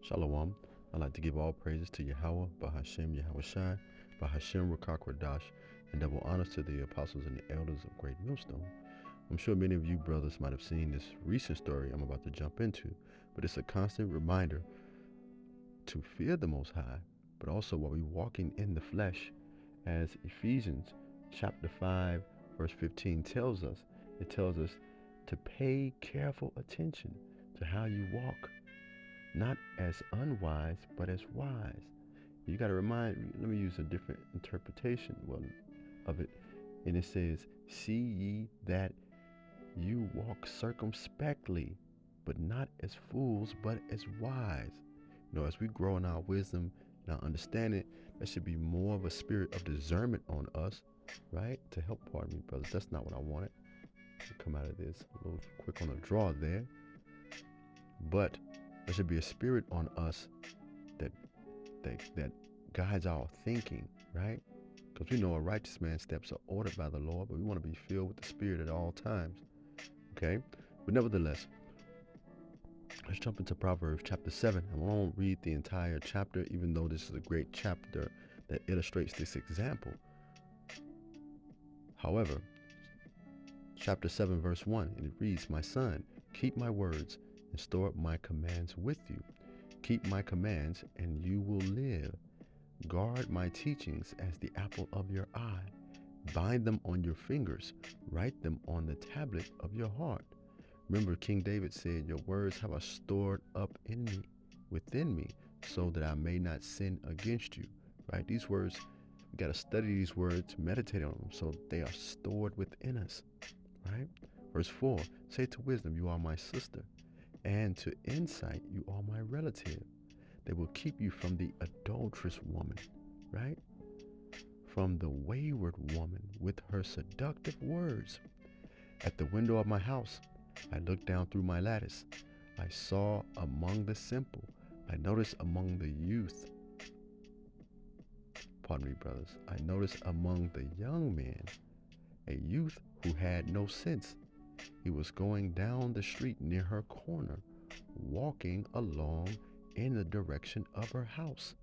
Shalom. I'd like to give all praises to Yahweh, Bahashem, Yahushai, Bahashem, Rakak, Radash, and double honors to the apostles and the elders of Great Millstone. I'm sure many of you brothers might have seen this recent story I'm about to jump into, but it's a constant reminder to fear the Most High, but also while we're walking in the flesh, as Ephesians chapter 5, verse 15 tells us. It tells us to pay careful attention to how you walk, not as unwise, but as wise. You got to let me use a different interpretation of it. And it says, see ye that you walk circumspectly, but not as fools, but as wise. As we grow in our wisdom and our understanding, there should be more of a spirit of discernment on us, right? To help, pardon me, brothers. That's not what I wanted to come out of this. A little quick on the draw there. But there should be a spirit on us that guides our thinking, right? Because we know a righteous man's steps are ordered by the Lord, but we want to be filled with the Spirit at all times, okay? But nevertheless, let's jump into Proverbs chapter 7. I won't read the entire chapter, even though this is a great chapter that illustrates this example. However, chapter 7, verse 1, and it reads, my son, keep my words and store up my commands with you. Keep my commands, and you will live. Guard my teachings as the apple of your eye. Bind them on your fingers. Write them on the tablet of your heart. Remember, King David said, your words have I stored up in me, within me, so that I may not sin against you. Right? These words, we got to study these words, meditate on them, so they are stored within us. Right? Verse 4, say to wisdom, you are my sister, and to insight, you are my relative. They will keep you from the adulterous woman, right? From the wayward woman with her seductive words. At the window of my house, I looked down through my lattice. I saw among the simple, I noticed among the youth, pardon me, brothers, I noticed among the young men, a youth who had no sense. He was going down the street near her corner, walking along in the direction of her house.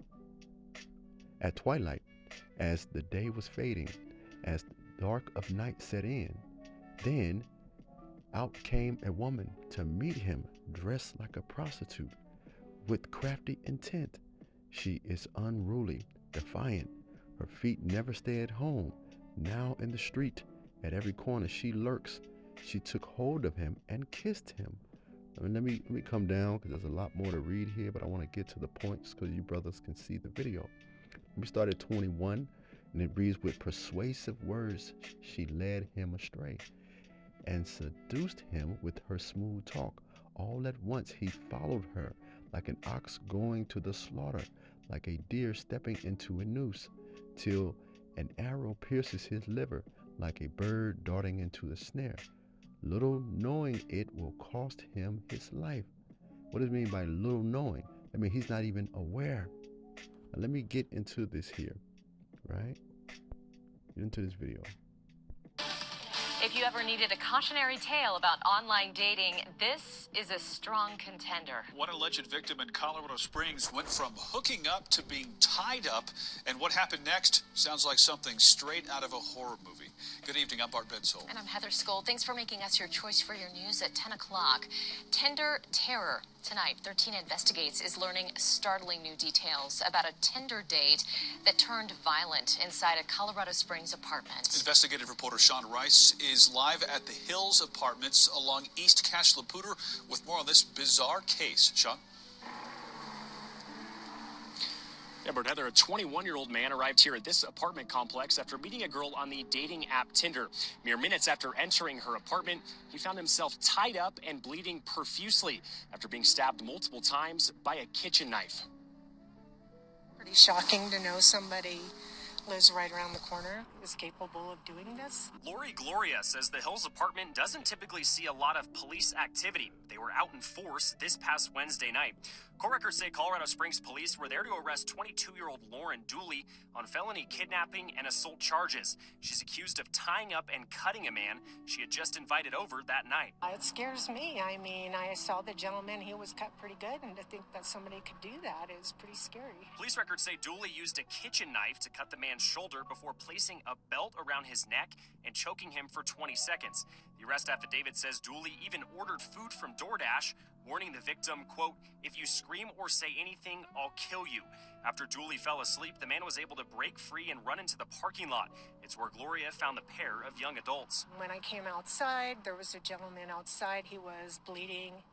At twilight, as the day was fading, as the dark of night set in, then out came a woman to meet him, dressed like a prostitute, with crafty intent. She is unruly, defiant. Her feet never stay at home. Now in the street, at every corner she lurks. She took hold of him and kissed him. Let me come down, because there's a lot more to read here, but I want to get to the points because you brothers can see the video. Let me start at 21, and it reads, with persuasive words she led him astray and seduced him with her smooth talk. All at once he followed her, like an ox going to the slaughter, like a deer stepping into a noose, till an arrow pierces his liver, like a bird darting into the snare. Little knowing it will cost him his life. What does it mean by little knowing? I mean, he's not even aware. Now, let me get into this here, right? Get into this video. If you ever needed a cautionary tale about online dating, this is a strong contender. One alleged victim in Colorado Springs went from hooking up to being tied up, and what happened next sounds like something straight out of a horror movie. Good evening, I'm Bart Bedsole. And I'm Heather Skold. Thanks for making us your choice for your news at 10 o'clock. Tinder terror. Tonight, 13 Investigates is learning startling new details about a Tinder date that turned violent inside a Colorado Springs apartment. Investigative reporter Sean Rice is live at the Hills Apartments along East Cache Laputer with more on this bizarre case. Sean? Yeah, but Heather, a 21-year-old man arrived here at this apartment complex after meeting a girl on the dating app Tinder. Mere minutes after entering her apartment, he found himself tied up and bleeding profusely after being stabbed multiple times by a kitchen knife. Pretty shocking to know somebody lives right around the corner, is capable of doing this. Lori Gloria says the Hills apartment doesn't typically see a lot of police activity. They were out in force this past Wednesday night. Court records say Colorado Springs police were there to arrest 22-year-old Lauren Dooley on felony kidnapping and assault charges. She's accused of tying up and cutting a man she had just invited over that night. It scares me. I mean, I saw the gentleman, he was cut pretty good, and to think that somebody could do that is pretty scary. Police records say Dooley used a kitchen knife to cut the man's shoulder before placing a belt around his neck and choking him for 20 seconds. The arrest affidavit says Dooley even ordered food from DoorDash, warning the victim, quote, "If you scream or say anything, I'll kill you." After Dooley fell asleep, the man was able to break free and run into the parking lot. It's where Gloria found the pair of young adults. When I came outside, there was a gentleman outside. He was bleeding,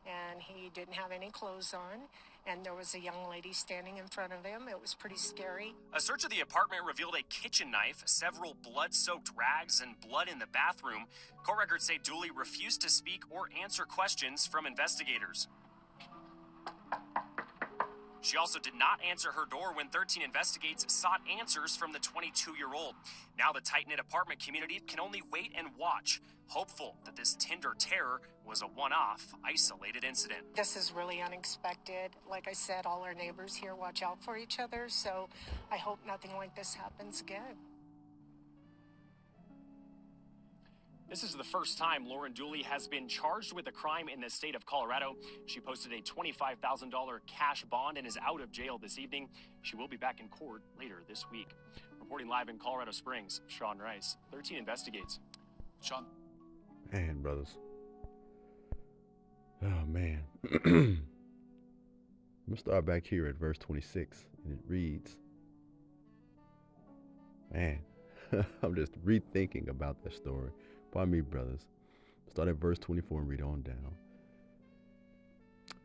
and he didn't have any clothes on. And there was a young lady standing in front of him. It was pretty scary. A search of the apartment revealed a kitchen knife, several blood-soaked rags, and blood in the bathroom. Court records say Dooley refused to speak or answer questions from investigators. She also did not answer her door when 13 Investigates sought answers from the 22-year-old. Now the tight-knit apartment community can only wait and watch, hopeful that this Tinder terror was a one-off, isolated incident. This is really unexpected. Like I said, all our neighbors here watch out for each other, so I hope nothing like this happens again. This is the first time Lauren Dooley has been charged with a crime in the state of Colorado. She posted a $25,000 cash bond and is out of jail this evening. She will be back in court later this week. Reporting live in Colorado Springs, Sean Rice, 13 Investigates. Sean? Man, brothers. Oh, man. I'm going to start back here at verse 26, and it reads, man, I'm just rethinking about that story. Pardon me, brothers. Start at verse 24 and read on down.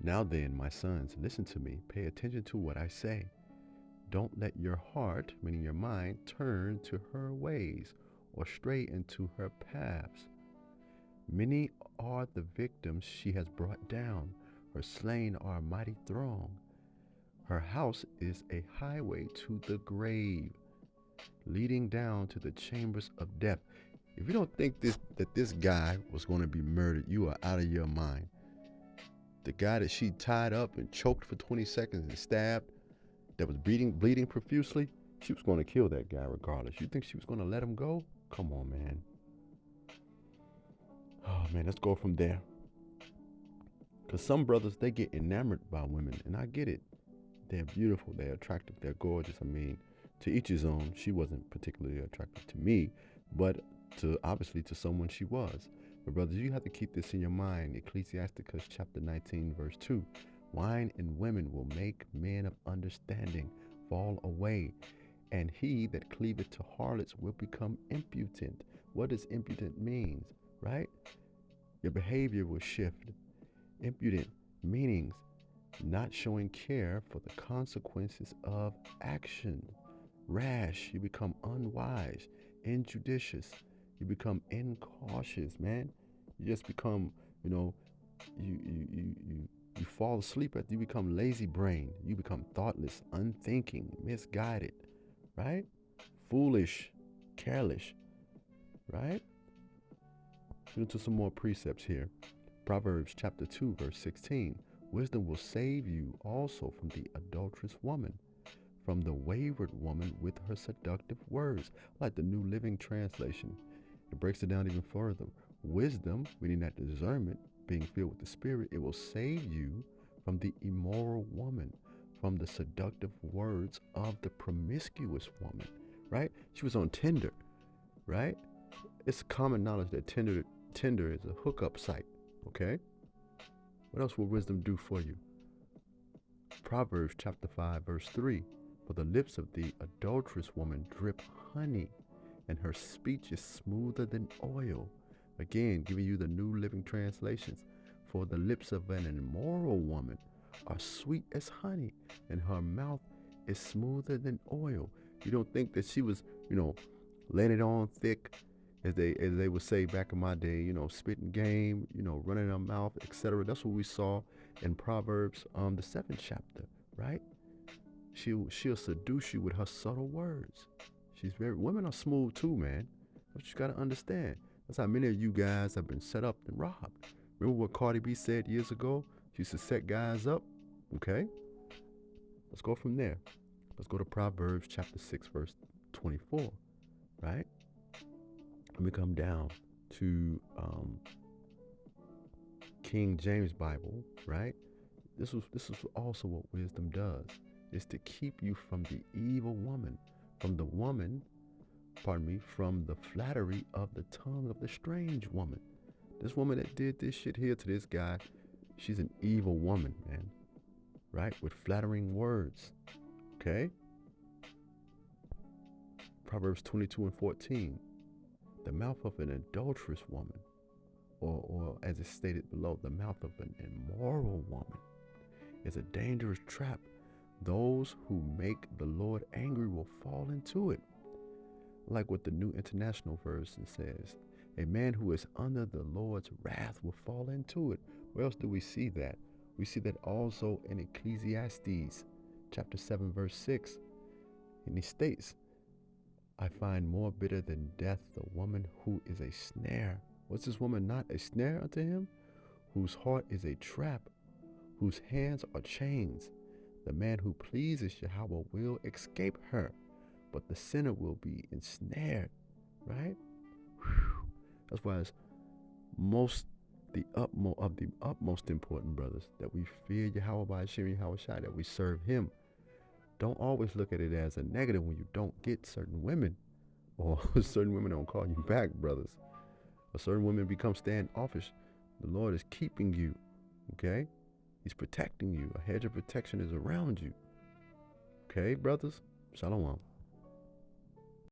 Now then, my sons, listen to me. Pay attention to what I say. Don't let your heart, meaning your mind, turn to her ways or stray into her paths. Many are the victims she has brought down. Her slain are a mighty throng. Her house is a highway to the grave, leading down to the chambers of death. If you don't think that this guy was going to be murdered, you are out of your mind. The guy that she tied up and choked for 20 seconds and stabbed, that was bleeding profusely, she was going to kill that guy regardless. You think she was going to let him go? Come on, man. Oh, man, let's go from there. Because some brothers, they get enamored by women, and I get it. They're beautiful, they're attractive, they're gorgeous. I mean, to each his own. She wasn't particularly attractive to me, but obviously to someone she was. But brothers, you have to keep this in your mind. Ecclesiasticus chapter 19 verse 2. Wine and women will make men of understanding fall away, and he that cleaveth to harlots will become impudent. What does impudent means, right? Your behavior will shift. Impudent meanings not showing care for the consequences of action. Rash, you become unwise. Injudicious, you become incautious, man. You just become, you fall asleep after you become lazy brain. You become thoughtless, unthinking, misguided, right? Foolish, careless, right? Into some more precepts here. Proverbs chapter 2 verse 16. Wisdom will save you also from the adulterous woman, from the wayward woman with her seductive words. Like the New Living Translation, it breaks it down even further. Wisdom, meaning that discernment, being filled with the Spirit, it will save you from the immoral woman, from the seductive words of the promiscuous woman, right? She was on Tinder, right? It's common knowledge that Tinder is a hookup site, okay? What else will wisdom do for you? Proverbs chapter 5 verse 3. For the lips of the adulterous woman drip honey, and her speech is smoother than oil. Again, giving you the New Living Translations. For the lips of an immoral woman are sweet as honey, and her mouth is smoother than oil. You don't think that she was, laying it on thick, as they would say back in my day, spitting game, running her mouth, etc. That's what we saw in Proverbs, the 7th chapter, right? She'll seduce you with her subtle words. Women are smooth too, man. But you gotta understand. That's how many of you guys have been set up and robbed. Remember what Cardi B said years ago? She used to set guys up Okay? Let's go from there. Let's go to Proverbs chapter 6, verse 24, right? Let me come down to King James Bible, right? This is also what wisdom does. Is to keep you from the evil woman, from the woman, from the flattery of the tongue of the strange woman. This woman that did this shit here to this guy, she's an evil woman, man. Right? With flattering words. Okay? Proverbs 22 and 14. The mouth of an adulterous woman, or as it's stated below, the mouth of an immoral woman, is a dangerous trap. Those who make the Lord angry will fall into it. Like what the New International Version says, a man who is under the Lord's wrath will fall into it. Where else do we see that? We see that also in Ecclesiastes chapter 7, verse 6. And he states, I find more bitter than death the woman who is a snare. Was this woman not a snare unto him? Whose heart is a trap, whose hands are chains. The man who pleases Yahweh will escape her, but the sinner will be ensnared. Right? Whew. That's why it's the utmost important, brothers, that we fear Yahweh by Hashem Yahweh Shai, that we serve him. Don't always look at it as a negative when you don't get certain women, or certain women don't call you back, brothers, or certain women become standoffish. The Lord is keeping you, okay? He's protecting you. A hedge of protection is around you. Okay, brothers? Shalom.